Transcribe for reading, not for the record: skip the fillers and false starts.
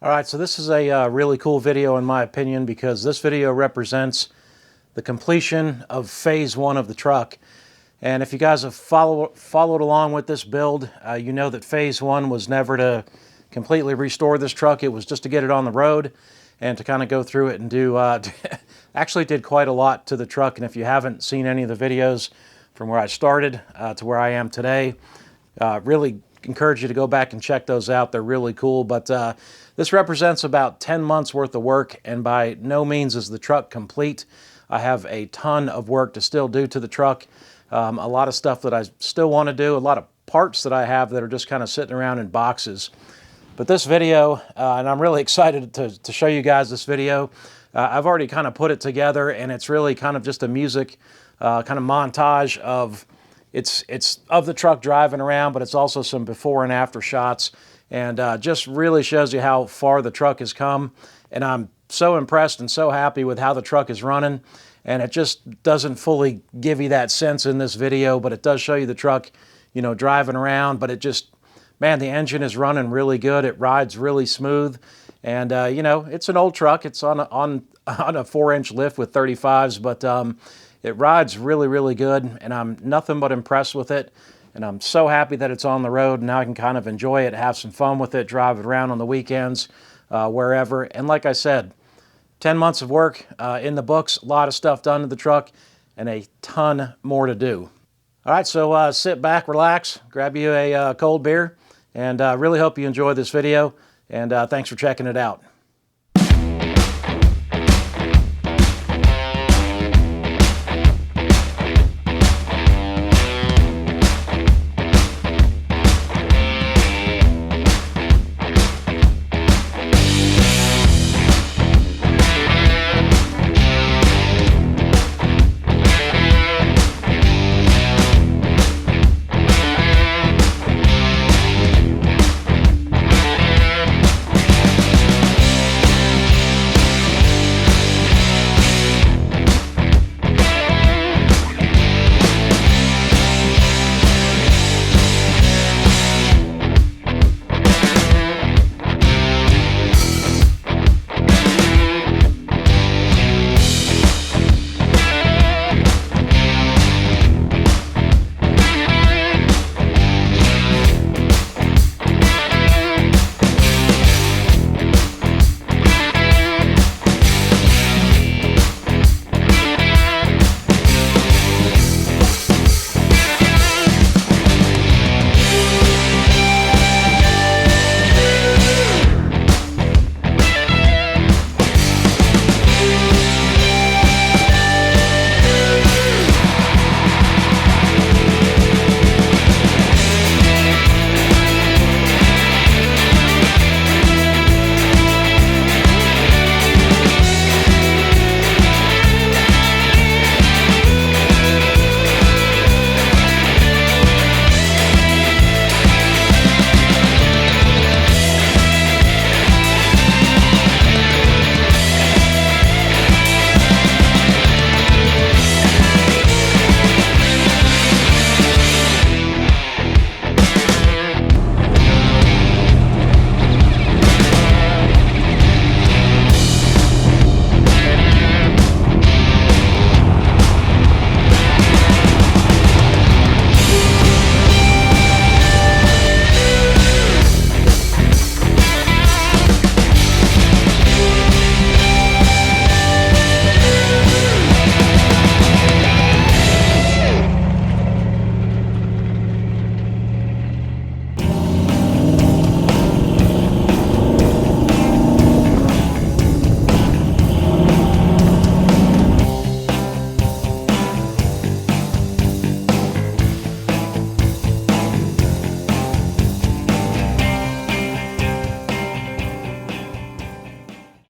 All right, so this is a really cool video in my opinion because this video represents the completion of phase one of the truck. And if you guys have followed along with this build, you know that phase one was never to completely restore this truck. It was just to get it on the road and to kind of go through it and do, actually did quite a lot to the truck. And if you haven't seen any of the videos from where I started to where I am today, really encourage you to go back and check those out. They're really cool. But this represents about 10 months worth of work, and by no means is the truck complete. I have a ton of work to still do to the truck. A lot of stuff that I still want to do, a lot of parts that I have that are just kind of sitting around in boxes. But this video, and I'm really excited to show you guys this video. I've already kind of put it together, and it's really kind of just a music kind of montage of it's of the truck driving around, but it's also some before and after shots, and just really shows you how far the truck has come. And I'm so impressed and so happy with how the truck is running. And it just doesn't fully give you that sense in this video, but it does show you the truck, you know, driving around. But it just, man, the engine is running really good. It rides really smooth. And, you know, it's an old truck. It's on a 4-inch lift with 35s, but it rides really, really good. And I'm nothing but impressed with it. And I'm so happy that it's on the road. Now I can kind of enjoy it, have some fun with it, drive it around on the weekends, wherever. And like I said, 10 months of work in the books, a lot of stuff done to the truck, and a ton more to do. All right, so sit back, relax, grab you a cold beer, and really hope you enjoy this video, and thanks for checking it out.